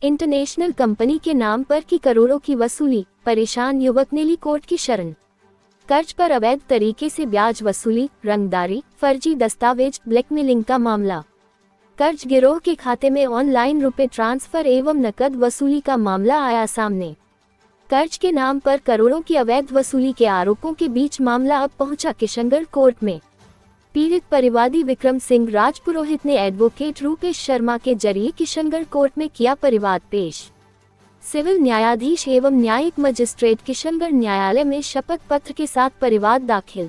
International company के नाम पर की करोड़ों की वसूली, परेशान युवक ने ली कोर्ट की शरण। कर्ज पर अवैध तरीके से ब्याज वसूली, रंगदारी, फर्जी दस्तावेज, ब्लैकमेलिंग का मामला। कर्ज गिरोह के खाते में ऑनलाइन रुपए ट्रांसफर एवं नकद वसूली का मामला आया सामने। कर्ज के नाम पर करोड़ों की अवैध वसूली के आरोपों के बीच मामला अब पहुंचा किशनगढ़ कोर्ट में। पीड़ित परिवादी विक्रम सिंह राजपुरोहित ने एडवोकेट रूपेश शर्मा के जरिए किशनगढ़ कोर्ट में किया परिवाद पेश। सिविल न्यायाधीश एवं न्यायिक मजिस्ट्रेट किशनगढ़ न्यायालय में शपथ पत्र के साथ परिवाद दाखिल।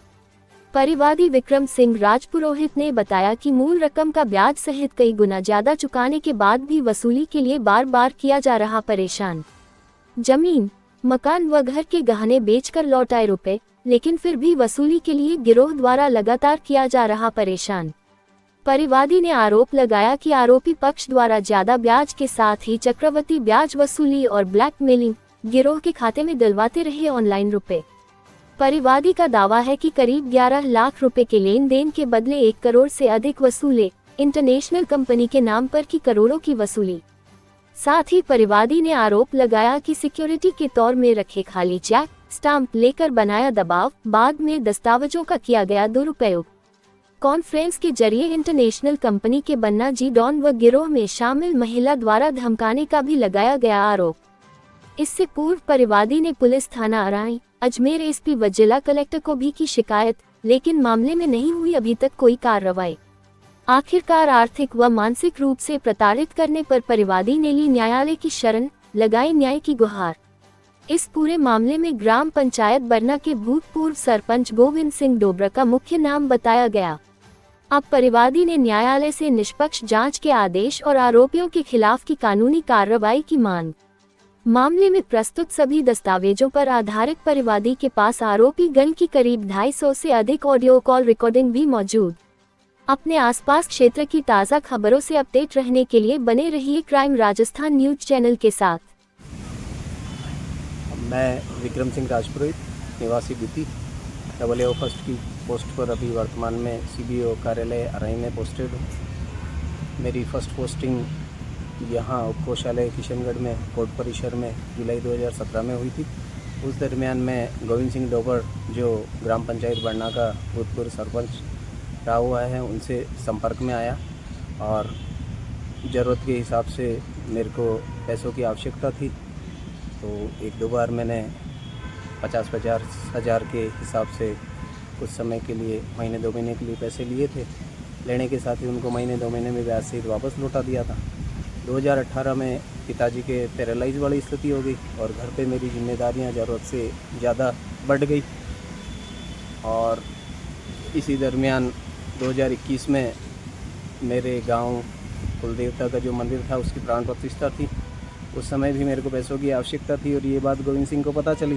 परिवादी विक्रम सिंह राजपुरोहित ने बताया कि मूल रकम का ब्याज सहित कई गुना ज्यादा चुकाने के बाद भी वसूली के लिए बार बार किया जा रहा परेशान। जमीन, मकान व घर के गहने बेचकर लौटाए रुपए, लेकिन फिर भी वसूली के लिए गिरोह द्वारा लगातार किया जा रहा परेशान। परिवादी ने आरोप लगाया कि आरोपी पक्ष द्वारा ज्यादा ब्याज के साथ ही चक्रवृद्धि ब्याज वसूली और ब्लैकमेलिंग, गिरोह के खाते में डलवाते रहे ऑनलाइन रुपए। परिवादी का दावा है कि करीब 11 लाख रुपए के लेन देन के बदले 1 करोड़ से अधिक वसूले, इंटरनेशनल कंपनी के नाम पर की करोड़ों की वसूली। साथ ही परिवादी ने आरोप लगाया कि सिक्योरिटी के तौर में रखे खाली चेक, स्टाम्प लेकर बनाया दबाव, बाद में दस्तावेजों का किया गया दुरुपयोग। कॉन्फ्रेंस के जरिए इंटरनेशनल कंपनी के बन्ना जी डॉन व गिरोह में शामिल महिला द्वारा धमकाने का भी लगाया गया आरोप। इससे पूर्व परिवादी ने पुलिस थाना अराई, अजमेर एसपी व जिला कलेक्टर को भी की शिकायत, लेकिन मामले में नहीं हुई अभी तक कोई कार्रवाई। आखिरकार आर्थिक व मानसिक रूप से प्रताड़ित करने पर परिवादी ने ली न्यायालय की शरण, लगाई न्याय की गुहार। इस पूरे मामले में ग्राम पंचायत बरना के भूतपूर्व सरपंच गोविंद सिंह डोबरा का मुख्य नाम बताया गया। अब परिवादी ने न्यायालय से निष्पक्ष जांच के आदेश और आरोपियों के खिलाफ की कानूनी कार्रवाई की मांग। मामले में प्रस्तुत सभी दस्तावेजों पर आधारित परिवादी के पास आरोपी गण की करीब 250 से अधिक ऑडियो कॉल रिकॉर्डिंग भी मौजूद। अपने आसपास क्षेत्र की ताज़ा खबरों से अपडेट रहने के लिए बने रहिए क्राइम राजस्थान न्यूज चैनल के साथ। मैं विक्रम सिंह राजपुरोहित, निवासी बीती AA फर्स्ट की पोस्ट पर अभी वर्तमान में CBO कार्यालय अराई में पोस्टेड हूँ। मेरी फर्स्ट पोस्टिंग यहाँ उपकोषालय किशनगढ़ में कोर्ट परिसर में जुलाई 2017 में हुई थी। उस दरमियान में गोविंद सिंह डोबर, जो ग्राम पंचायत बरना का भूतपूर्व सरपंच रहा हुआ है, उनसे संपर्क में आया और ज़रूरत के हिसाब से मेरे को पैसों की आवश्यकता थी। तो 1-2 बार मैंने 50-50 हज़ार के हिसाब से कुछ समय के लिए, महीने 2 महीने के लिए पैसे लिए थे। लेने के साथ ही उनको महीने 2 महीने में ब्याज सहित वापस लौटा दिया था। 2018 में पिताजी के पैरालाइज वाली स्थिति हो गई और घर पे मेरी जिम्मेदारियां ज़रूरत से ज़्यादा बढ़ गई। और इसी दरमियान 2021 में मेरे गांव कुलदेवता का जो मंदिर था उसकी प्राण प्रतिष्ठा थी। उस समय भी मेरे को पैसों की आवश्यकता थी और ये बात गोविंद सिंह को पता चली।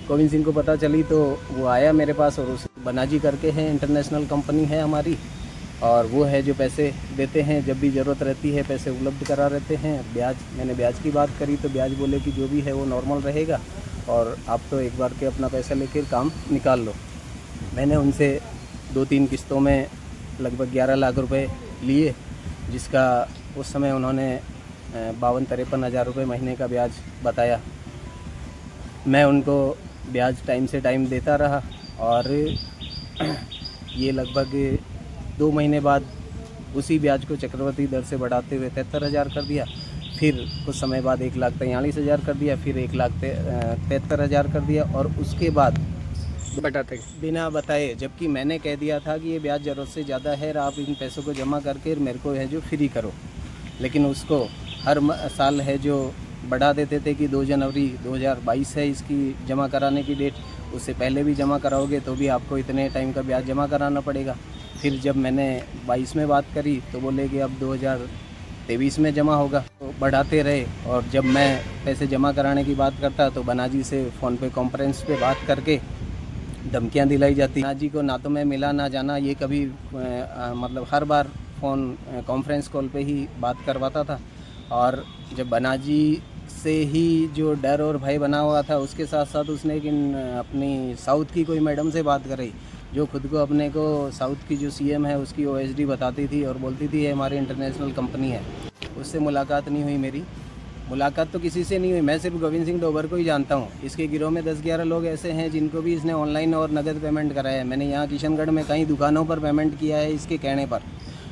गोविंद सिंह को पता चली तो वो आया मेरे पास और उस बनाजी करके है, इंटरनेशनल कंपनी है हमारी, और वो है जो पैसे देते हैं, जब भी ज़रूरत रहती है पैसे उपलब्ध करा रहते हैं। मैंने ब्याज की बात करी तो ब्याज बोले कि जो भी है वो नॉर्मल रहेगा और आप तो एक बार के अपना पैसा लेकर काम निकाल लो। मैंने उनसे 2-3 किस्तों में लगभग 11 लाख रुपए लिए, जिसका उस समय उन्होंने 52-53 हज़ार रुपये महीने का ब्याज बताया। मैं उनको ब्याज टाइम से टाइम देता रहा और ये लगभग 2 महीने बाद उसी ब्याज को चक्रवृद्धि दर से बढ़ाते हुए 73 हज़ार कर दिया। फिर कुछ समय बाद 1,43,000 कर दिया, फिर 1,73,000 कर दिया और उसके बाद बिना बताए, जबकि मैंने कह दिया था कि ये ब्याज ज़रूरत से ज़्यादा है और आप इन पैसों को जमा करके मेरे को है जो फ्री करो, लेकिन उसको हर साल है जो बढ़ा देते थे कि 2 जनवरी 2022 है इसकी जमा कराने की डेट, उससे पहले भी जमा कराओगे तो भी आपको इतने टाइम का ब्याज जमा कराना पड़ेगा। फिर जब मैंने 22 में बात करी तो बोले कि अब 2023 में जमा होगा, तो बढ़ाते रहे। और जब मैं पैसे जमा कराने की बात करता तो बनाजी से फ़ोन पे कॉन्फ्रेंस पे बात करके धमकियां दिलाई जाती। बनाजी को ना तो मैं मिला ना जाना, ये कभी मतलब हर बार फ़ोन कॉन्फ्रेंस कॉल पे ही बात करवाता था। और जब बनाजी से ही जो डर और भय बना हुआ था, उसके साथ साथ उसने अपनी साउथ की कोई मैडम से बात कराई, जो खुद को अपने को साउथ की जो CM है उसकी OSD बताती थी और बोलती थी ये हमारी इंटरनेशनल कंपनी है। उससे मुलाकात नहीं हुई मेरी। मुलाकात तो किसी से नहीं हुई, मैं सिर्फ गोविंद सिंह डोबर को ही जानता हूँ। इसके गिरोह में 10-11 लोग ऐसे हैं जिनको भी इसने ऑनलाइन और नगद पेमेंट कराया है। मैंने यहाँ किशनगढ़ में कई दुकानों पर पेमेंट किया है इसके कहने पर।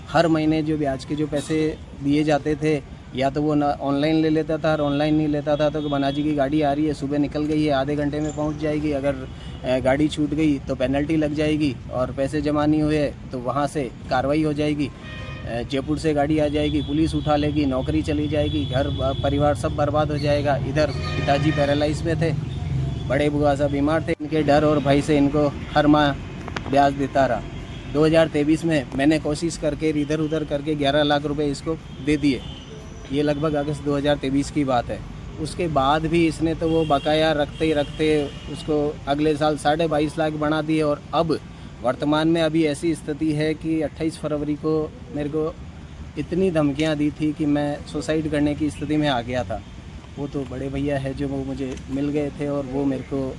हर महीने जो ब्याज के जो पैसे दिए जाते थे, या तो वो ऑनलाइन ले लेता था, और ऑनलाइन नहीं लेता था तो बनाजी की गाड़ी आ रही है, सुबह निकल गई है, आधे घंटे में पहुंच जाएगी, अगर गाड़ी छूट गई तो पेनल्टी लग जाएगी, और पैसे जमा नहीं हुए तो वहां से कार्रवाई हो जाएगी। जयपुर से गाड़ी आ जाएगी, पुलिस उठा लेगी, नौकरी चली जाएगी, घर परिवार सब बर्बाद हो जाएगा। इधर पिताजी पैरालाइज में थे, बड़े बुआ साहब बीमार थे, इनके डर और भय से इनको हर माह ब्याज देता रहा। 2023 में मैंने कोशिश करके इधर उधर करके 11 लाख रुपए इसको दे दिए। ये लगभग अगस्त 2023 की बात है। उसके बाद भी इसने तो वो बकाया रखते ही रखते उसको अगले साल 22.5 लाख बना दिए, और अब वर्तमान में अभी ऐसी स्थिति है कि 28 फरवरी को मेरे को इतनी धमकियां दी थी कि मैं सुसाइड करने की स्थिति में आ गया था। वो तो बड़े भैया है जो वो मुझे मिल गए थे, और वो मेरे को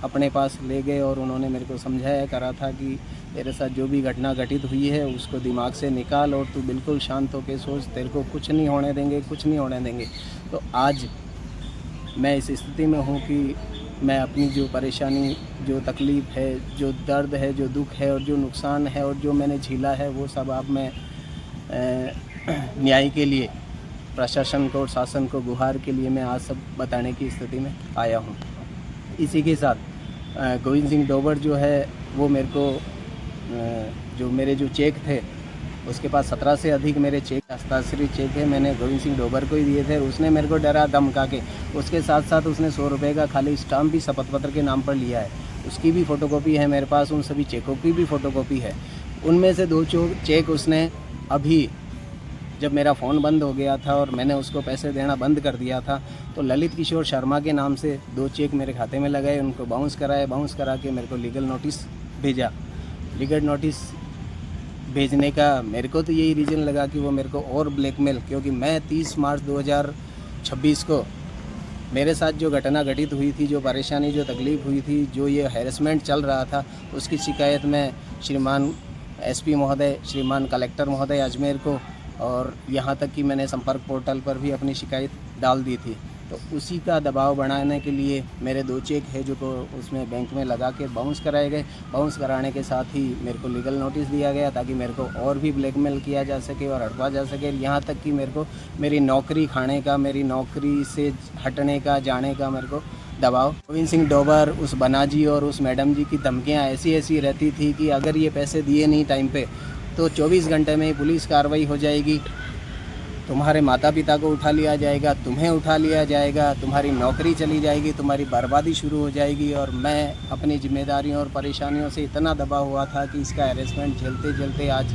अपने पास ले गए, और उन्होंने मेरे को समझाया करा था कि तेरे साथ जो भी घटना घटित हुई है उसको दिमाग से निकाल, और तू बिल्कुल शांत होकर सोच, तेरे को कुछ नहीं होने देंगे, कुछ नहीं होने देंगे। तो आज मैं इस स्थिति में हूँ कि मैं अपनी जो परेशानी, जो तकलीफ़ है, जो दर्द है, जो दुख है, और जो नुकसान है, और जो मैंने झेला है, वो सब अब मैं न्याय के लिए प्रशासन को और शासन को गुहार के लिए मैं आज सब बताने की स्थिति में आया हूँ। इसी के साथ गोविंद सिंह डोबर जो है वो मेरे को जो मेरे जो चेक थे उसके पास 17 से अधिक मेरे चेक, हस्ताक्षरित चेक है, मैंने गोविंद सिंह डोबर को ही दिए थे। उसने मेरे को डरा धमका के, उसके साथ साथ उसने 100 रुपये का खाली स्टाम्प भी शपथ पत्र के नाम पर लिया है, उसकी भी फ़ोटोकॉपी है मेरे पास, उन सभी चेकों की भी फ़ोटोकॉपी है। उनमें से 2 चेक उसने अभी जब मेरा फ़ोन बंद हो गया था और मैंने उसको पैसे देना बंद कर दिया था, तो ललित किशोर शर्मा के नाम से 2 चेक मेरे खाते में लगाए, उनको बाउंस कराए, बाउंस करा के मेरे को लीगल नोटिस भेजा। लीगल नोटिस भेजने का मेरे को तो यही रीज़न लगा कि वो मेरे को और ब्लैकमेल, क्योंकि मैं 30 मार्च 2026 को मेरे साथ जो घटना घटित हुई थी, जो परेशानी, जो तकलीफ़ हुई थी, जो ये हैरेसमेंट चल रहा था, उसकी शिकायत मैं श्रीमान एसपी महोदय, श्रीमान कलेक्टर महोदय अजमेर को, और यहाँ तक कि मैंने संपर्क पोर्टल पर भी अपनी शिकायत डाल दी थी। तो उसी का दबाव बढ़ाने के लिए मेरे 2 चेक है जो को उसमें बैंक में लगा के बाउंस कराए गए। बाउंस कराने के साथ ही मेरे को लीगल नोटिस दिया गया ताकि मेरे को और भी ब्लैकमेल किया जा सके और हड़पा जा सके। यहाँ तक कि मेरे को मेरी नौकरी खाने का, मेरी नौकरी से हटने का, जाने का मेरे को दबाव। गोविंद सिंह डोबर, उस बनाजी और उस मैडम जी की धमकियाँ ऐसी रहती थी कि अगर ये पैसे दिए नहीं टाइम पे तो 24 घंटे में पुलिस कार्रवाई हो जाएगी, तुम्हारे माता पिता को उठा लिया जाएगा, तुम्हें उठा लिया जाएगा, तुम्हारी नौकरी चली जाएगी, तुम्हारी बर्बादी शुरू हो जाएगी। और मैं अपनी जिम्मेदारियों और परेशानियों से इतना दबा हुआ था कि इसका हैरेसमेंट झेलते झेलते आज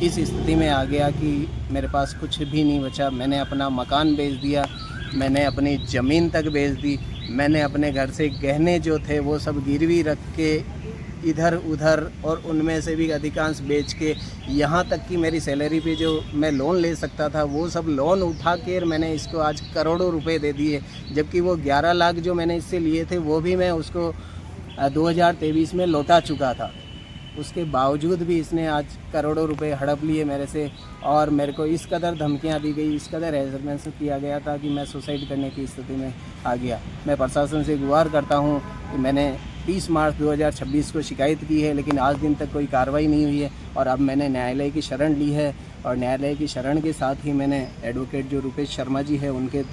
इस स्थिति में आ गया कि मेरे पास कुछ भी नहीं बचा। मैंने अपना मकान बेच दिया, मैंने अपनी ज़मीन तक बेच दी, मैंने अपने घर से गहने जो थे वो सब गिरवी रख के इधर उधर, और उनमें से भी अधिकांश बेच के, यहाँ तक कि मेरी सैलरी पे जो मैं लोन ले सकता था वो सब लोन उठा के मैंने इसको आज करोड़ों रुपए दे दिए। जबकि वो 11 लाख जो मैंने इससे लिए थे वो भी मैं उसको 2023 में लौटा चुका था। उसके बावजूद भी इसने आज करोड़ों रुपए हड़प लिए मेरे से, और मेरे को इस कदर धमकियाँ दी गई, इस कदर हैरेसमेंट किया गया था कि मैं सुसाइड करने की स्थिति में आ गया। मैं प्रशासन से गुहार करता हूँ कि मैंने 30 मार्च 2026 को शिकायत की है, लेकिन आज दिन तक कोई कार्रवाई नहीं हुई है। और अब मैंने न्यायालय की शरण ली है, और न्यायालय की शरण के साथ ही मैंने एडवोकेट जो रुपेश शर्मा जी है उनके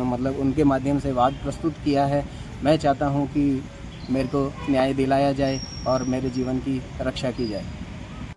मतलब उनके माध्यम से वाद प्रस्तुत किया है। मैं चाहता हूँ कि मेरे को न्याय दिलाया जाए और मेरे जीवन की रक्षा की जाए।